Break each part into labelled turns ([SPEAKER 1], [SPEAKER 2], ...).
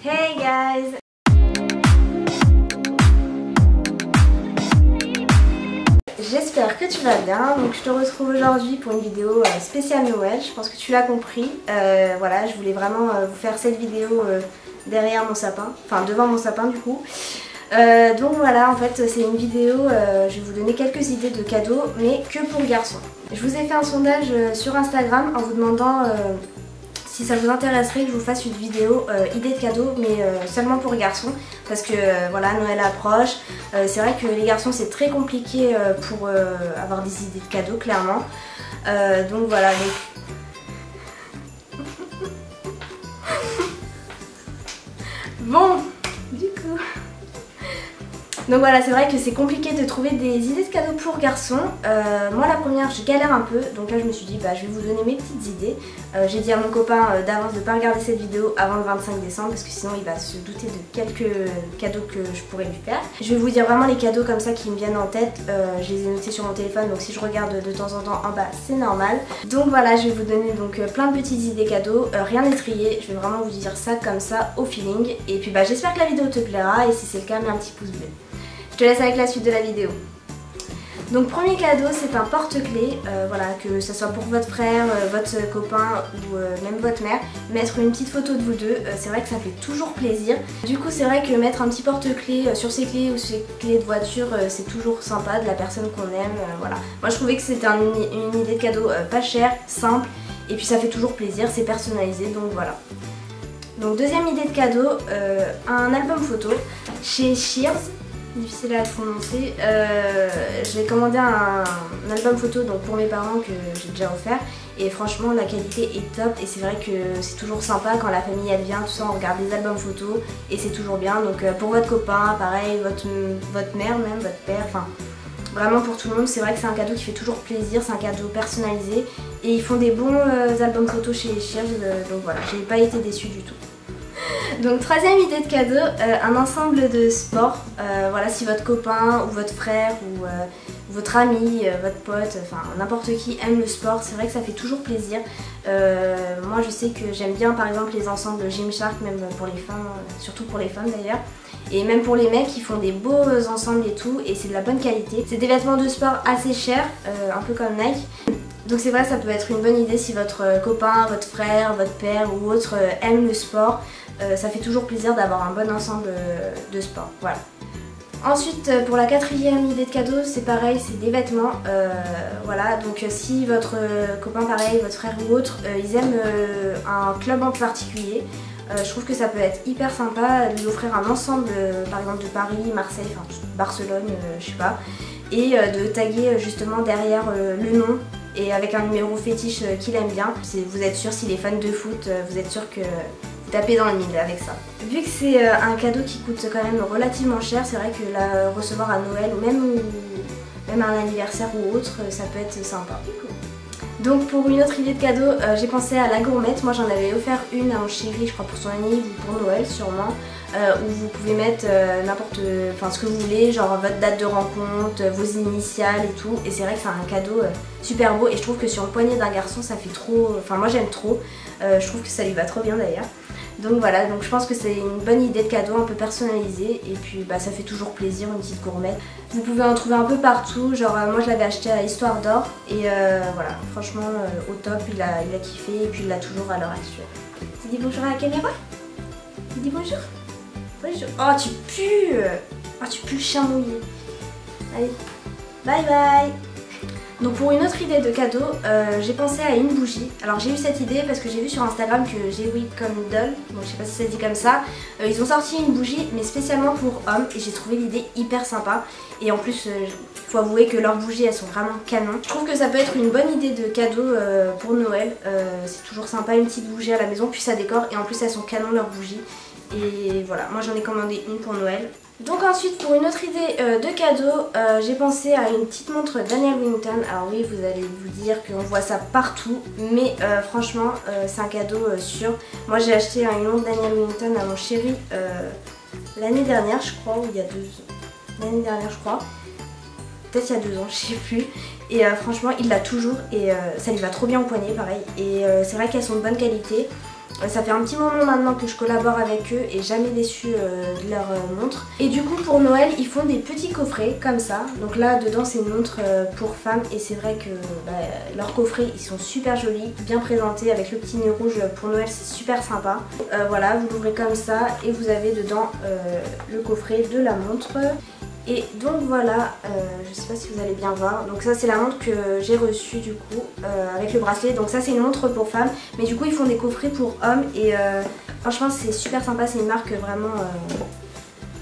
[SPEAKER 1] Hey guys! J'espère que tu vas bien, donc je te retrouve aujourd'hui pour une vidéo spéciale Noël, je pense que tu l'as compris. Voilà, je voulais vraiment vous faire cette vidéo derrière mon sapin, enfin devant mon sapin du coup. Donc voilà, en fait c'est une vidéo, je vais vous donner quelques idées de cadeaux, mais que pour garçons. Je vous ai fait un sondage sur Instagram en vous demandant si ça vous intéresserait que je vous fasse une vidéo idées de cadeaux, mais seulement pour garçons, parce que voilà, Noël approche. C'est vrai que les garçons c'est très compliqué pour avoir des idées de cadeaux, clairement. Donc voilà. Bon, du coup... Donc voilà, c'est vrai que c'est compliqué de trouver des idées de cadeaux pour garçons. Moi la première, je galère un peu, donc là je me suis dit bah je vais vous donner mes petites idées. J'ai dit à mon copain d'avance de ne pas regarder cette vidéo avant le 25 décembre parce que sinon il va se douter de quelques cadeaux que je pourrais lui faire. Je vais vous dire vraiment les cadeaux comme ça qui me viennent en tête. Je les ai notés sur mon téléphone, donc si je regarde de temps en temps en bas c'est normal. Donc voilà, je vais vous donner donc plein de petites idées cadeaux, rien n'est trié, je vais vraiment vous dire ça comme ça au feeling. Et puis bah j'espère que la vidéo te plaira et si c'est le cas mets un petit pouce bleu. Je te laisse avec la suite de la vidéo. Donc premier cadeau, c'est un porte-clés, voilà, que ce soit pour votre frère, votre copain ou même votre mère. Mettre une petite photo de vous deux, c'est vrai que ça fait toujours plaisir. Du coup c'est vrai que mettre un petit porte-clés sur ses clés ou ses clés de voiture, c'est toujours sympa, de la personne qu'on aime, voilà. Moi je trouvais que c'était une idée de cadeau pas chère, simple, et puis ça fait toujours plaisir, c'est personnalisé, donc voilà. Donc deuxième idée de cadeau, un album photo chez Shears. Difficile à prononcer. J'ai commandé un album photo donc pour mes parents que j'ai déjà offert et franchement la qualité est top et c'est vrai que c'est toujours sympa quand la famille elle vient, tout ça on regarde des albums photos et c'est toujours bien. Donc pour votre copain, pareil, votre mère même, votre père, enfin vraiment pour tout le monde, c'est vrai que c'est un cadeau qui fait toujours plaisir, c'est un cadeau personnalisé et ils font des bons albums photos chez Shears, donc voilà, j'ai pas été déçue du tout. Donc troisième idée de cadeau, un ensemble de sport, voilà, si votre copain ou votre frère ou votre ami, votre pote, enfin n'importe qui aime le sport, c'est vrai que ça fait toujours plaisir. Moi je sais que j'aime bien par exemple les ensembles Gymshark, même pour les femmes, surtout pour les femmes d'ailleurs. Et même pour les mecs, ils font des beaux ensembles et tout, et c'est de la bonne qualité. C'est des vêtements de sport assez chers, un peu comme Nike. Donc c'est vrai, ça peut être une bonne idée si votre copain, votre frère, votre père ou autre aime le sport. Ça fait toujours plaisir d'avoir un bon ensemble de sport, voilà. Ensuite, pour la quatrième idée de cadeau, c'est pareil, c'est des vêtements, voilà. Donc si votre copain pareil, votre frère ou autre, ils aiment un club en particulier, je trouve que ça peut être hyper sympa de lui offrir un ensemble, par exemple de Paris, Marseille, enfin Barcelone, je sais pas, et de taguer justement derrière le nom et avec un numéro fétiche qu'il aime bien. Vous êtes sûr, s'il est fan de foot, vous êtes sûr que vous tapez dans le mille avec ça. Vu que c'est un cadeau qui coûte quand même relativement cher, c'est vrai que la recevoir à Noël ou même à un anniversaire ou autre, ça peut être sympa. Donc pour une autre idée de cadeau, j'ai pensé à la gourmette. Moi j'en avais offert une à mon chéri, je crois pour son anniversaire ou pour Noël sûrement, où vous pouvez mettre n'importe, enfin ce que vous voulez, genre votre date de rencontre, vos initiales et tout. Et c'est vrai que c'est un cadeau super beau et je trouve que sur le poignet d'un garçon ça fait trop, enfin moi j'aime trop, je trouve que ça lui va trop bien d'ailleurs. Donc voilà, donc je pense que c'est une bonne idée de cadeau un peu personnalisé et puis bah, ça fait toujours plaisir, une petite gourmette. Vous pouvez en trouver un peu partout, genre moi je l'avais acheté à Histoire d'Or et voilà, franchement au top, il a kiffé et puis il l'a toujours à l'heure actuelle. Tu dis bonjour à la caméra? Tu dis bonjour? Bonjour. Oh tu pues! Oh tu pues le chien mouillé. Allez, bye bye! Donc pour une autre idée de cadeau, j'ai pensé à une bougie. Alors j'ai eu cette idée parce que j'ai vu sur Instagram que J'ai Oui Comme Doll, donc je sais pas si ça se dit comme ça, ils ont sorti une bougie mais spécialement pour hommes et j'ai trouvé l'idée hyper sympa. Et en plus, faut avouer que leurs bougies elles sont vraiment canon. Je trouve que ça peut être une bonne idée de cadeau pour Noël, c'est toujours sympa une petite bougie à la maison, puis ça décore et en plus elles sont canon leurs bougies. Et voilà, moi j'en ai commandé une pour Noël. Donc ensuite pour une autre idée de cadeau, j'ai pensé à une petite montre Daniel Wellington. Alors oui, vous allez vous dire qu'on voit ça partout, mais franchement c'est un cadeau sûr. Moi j'ai acheté une montre Daniel Wellington à mon chéri l'année dernière je crois, ou il y a 2 ans. L'année dernière je crois. Peut-être il y a 2 ans, je sais plus. Et franchement il l'a toujours et ça lui va trop bien au poignet pareil. Et c'est vrai qu'elles sont de bonne qualité. Ça fait un petit moment maintenant que je collabore avec eux et jamais déçu de leur montre. Et du coup pour Noël ils font des petits coffrets comme ça. Donc là dedans c'est une montre pour femmes et c'est vrai que leurs coffrets ils sont super jolis, bien présentés avec le petit nœud rouge pour Noël, c'est super sympa. Voilà, vous l'ouvrez comme ça et vous avez dedans le coffret de la montre. Et donc voilà, je sais pas si vous allez bien voir, donc ça c'est la montre que j'ai reçue du coup avec le bracelet. Donc ça c'est une montre pour femmes, mais du coup ils font des coffrets pour hommes et franchement c'est super sympa, c'est une marque vraiment...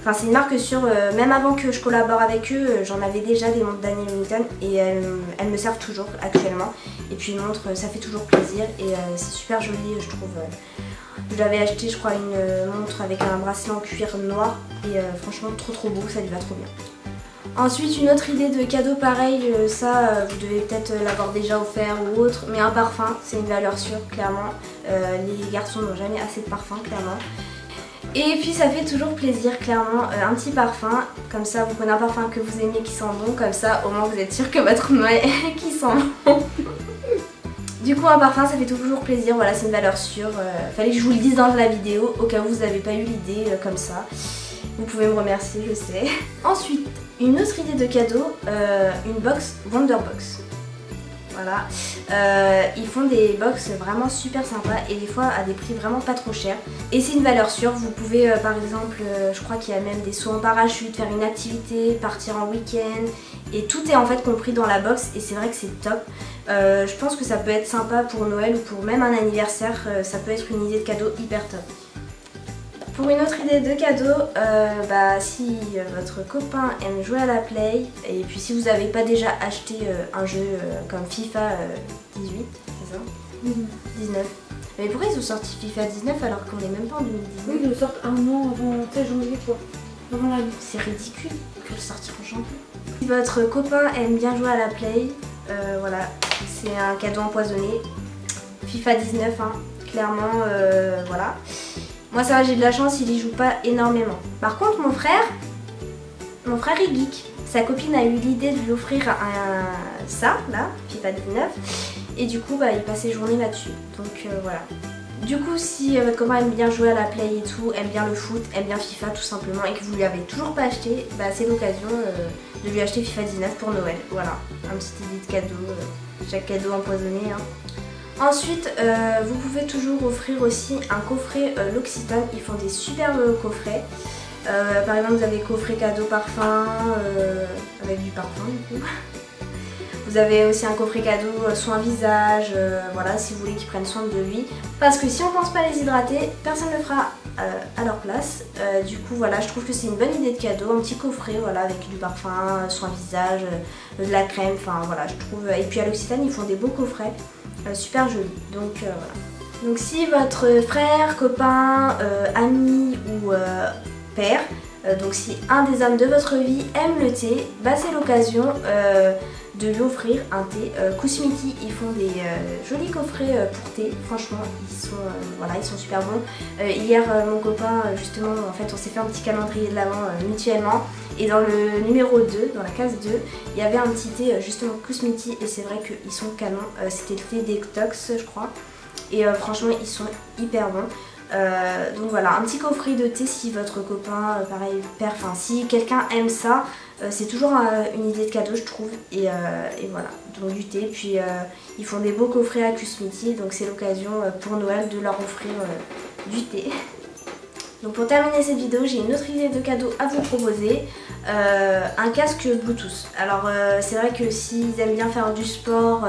[SPEAKER 1] Enfin c'est une marque sûre, même avant que je collabore avec eux, j'en avais déjà des montres Daniel Wellington et elles me servent toujours actuellement. Et puis une montre ça fait toujours plaisir et c'est super joli je trouve. Je l'avais acheté je crois une montre avec un bracelet en cuir noir et franchement trop beau, ça lui va trop bien. Ensuite une autre idée de cadeau pareil, ça vous devez peut-être l'avoir déjà offert ou autre, mais un parfum c'est une valeur sûre clairement. Les garçons n'ont jamais assez de parfum clairement. Et puis ça fait toujours plaisir clairement, un petit parfum, comme ça vous prenez un parfum que vous aimez qui sent bon, comme ça au moins vous êtes sûr que votre Noël qui sent bon. Du coup un parfum ça fait toujours plaisir, voilà c'est une valeur sûre, fallait que je vous le dise dans la vidéo au cas où vous n'avez pas eu l'idée comme ça. Vous pouvez me remercier je sais. Ensuite une autre idée de cadeau, une box Wonderbox. Voilà, ils font des box vraiment super sympas et des fois à des prix vraiment pas trop chers. Et c'est une valeur sûre, vous pouvez par exemple, je crois qu'il y a même des sauts en parachute, faire une activité, partir en week-end. Et tout est en fait compris dans la box et c'est vrai que c'est top. Je pense que ça peut être sympa pour Noël ou pour même un anniversaire, ça peut être une idée de cadeau hyper top. Pour une autre idée de cadeau, si votre copain aime jouer à la Play, et puis si vous n'avez pas déjà acheté un jeu comme FIFA 18, c'est ça 19. Mais pourquoi ils ont sorti FIFA 19 alors qu'on n'est même pas en 2019?
[SPEAKER 2] Oui, ils le sortent un an avant janvier quoi. Avant la nuit.
[SPEAKER 1] C'est ridicule que le sortir en janvier. Si votre copain aime bien jouer à la Play, voilà, c'est un cadeau empoisonné. FIFA 19, hein, clairement, voilà. Moi ça va, j'ai de la chance, il y joue pas énormément. Par contre mon frère est geek. Sa copine a eu l'idée de lui offrir ça, là, FIFA 19. Et du coup il passe ses journées là-dessus. Donc voilà. Du coup si votre copain aime bien jouer à la Play et tout, aime bien le foot, aime bien FIFA tout simplement et que vous lui avez toujours pas acheté, c'est l'occasion de lui acheter FIFA 19 pour Noël. Voilà, un petit idée de cadeau, chaque cadeau empoisonné. Hein. Ensuite, vous pouvez toujours offrir aussi un coffret L'Occitane, ils font des superbes coffrets. Par exemple, vous avez coffret cadeau parfum avec du parfum du coup. Vous avez aussi un coffret cadeau soin visage, voilà, si vous voulez qu'ils prennent soin de lui. Parce que si on ne pense pas à les hydrater, personne ne le fera à leur place. Du coup, voilà, je trouve que c'est une bonne idée de cadeau, un petit coffret, voilà, avec du parfum, soin visage, de la crème, enfin voilà, je trouve. Et puis à l'Occitane, ils font des beaux coffrets. Super joli, donc voilà. Donc si votre frère, copain, ami ou père, donc si un des hommes de votre vie aime le thé, c'est l'occasion de lui offrir un thé. Kousmiti, ils font des jolis coffrets pour thé, franchement ils sont super bons. Hier mon copain justement en fait on s'est fait un petit calendrier de l'avent mutuellement. Et dans le numéro 2, dans la case 2, il y avait un petit thé justement Kousmiti et c'est vrai qu'ils sont canons. C'était le thé Detox je crois. Et franchement ils sont hyper bons. Donc voilà, un petit coffret de thé si votre copain, pareil, père, enfin si quelqu'un aime ça, c'est toujours une idée de cadeau je trouve. Et voilà, donc du thé. Puis ils font des beaux coffrets à Kousmiti, donc c'est l'occasion pour Noël de leur offrir du thé. Donc pour terminer cette vidéo, j'ai une autre idée de cadeau à vous proposer, un casque Bluetooth. Alors c'est vrai que s'ils aiment bien faire du sport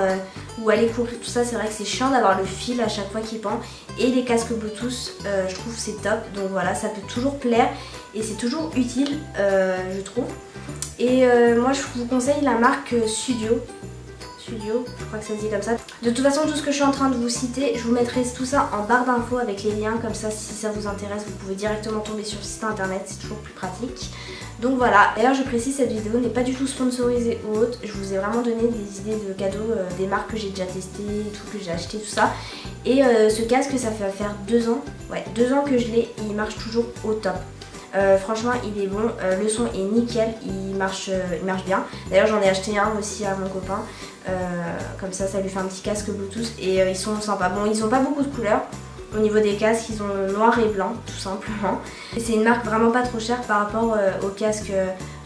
[SPEAKER 1] ou aller courir, tout ça, c'est vrai que c'est chiant d'avoir le fil à chaque fois qu'ils pendent. Et les casques Bluetooth, je trouve c'est top, donc voilà, ça peut toujours plaire et c'est toujours utile, je trouve. Et moi je vous conseille la marque Studio, je crois que ça se dit comme ça. De toute façon tout ce que je suis en train de vous citer, je vous mettrai tout ça en barre d'infos avec les liens, comme ça si ça vous intéresse vous pouvez directement tomber sur le site internet, c'est toujours plus pratique. Donc voilà, d'ailleurs je précise, cette vidéo n'est pas du tout sponsorisée ou autre, je vous ai vraiment donné des idées de cadeaux, des marques que j'ai déjà testées, tout que j'ai acheté, tout ça. Et ce casque ça fait faire 2 ans, ouais 2 ans que je l'ai et il marche toujours au top. Franchement il est bon, le son est nickel, il marche bien. D'ailleurs j'en ai acheté un aussi à mon copain, comme ça lui fait un petit casque Bluetooth et ils sont sympas. Bon ils ont pas beaucoup de couleurs, Au niveau des casques, ils ont noir et blanc, tout simplement. Et c'est une marque vraiment pas trop chère par rapport aux casques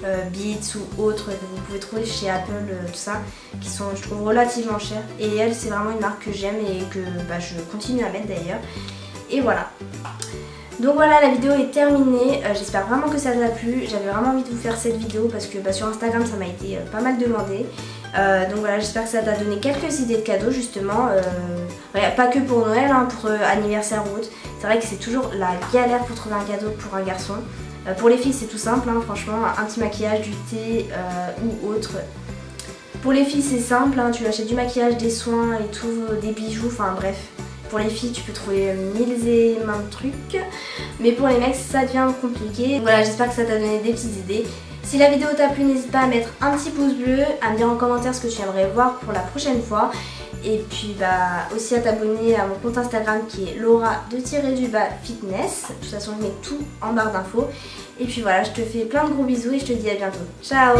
[SPEAKER 1] Beats ou autres que vous pouvez trouver chez Apple, tout ça, qui sont, je trouve, relativement chers. Et elle, c'est vraiment une marque que j'aime et que je continue à mettre d'ailleurs. Et voilà. Donc voilà, la vidéo est terminée, j'espère vraiment que ça t'a plu. J'avais vraiment envie de vous faire cette vidéo parce que sur Instagram ça m'a été pas mal demandé. Donc voilà, j'espère que ça t'a donné quelques idées de cadeaux justement, pas que pour Noël, hein, pour anniversaire ou autre. C'est vrai que c'est toujours la galère pour trouver un cadeau pour un garçon. Pour les filles c'est tout simple, hein, franchement, un petit maquillage, du thé ou autre. Pour les filles c'est simple, hein, tu achètes du maquillage, des soins et tout, des bijoux, enfin bref. Pour les filles, tu peux trouver mille et mains de trucs. Mais pour les mecs, ça devient compliqué. Donc voilà, j'espère que ça t'a donné des petites idées. Si la vidéo t'a plu, n'hésite pas à mettre un petit pouce bleu, à me dire en commentaire ce que tu aimerais voir pour la prochaine fois. Et puis aussi à t'abonner à mon compte Instagram qui est Laura_fitness. De toute façon, je mets tout en barre d'infos. Et puis voilà, je te fais plein de gros bisous et je te dis à bientôt. Ciao!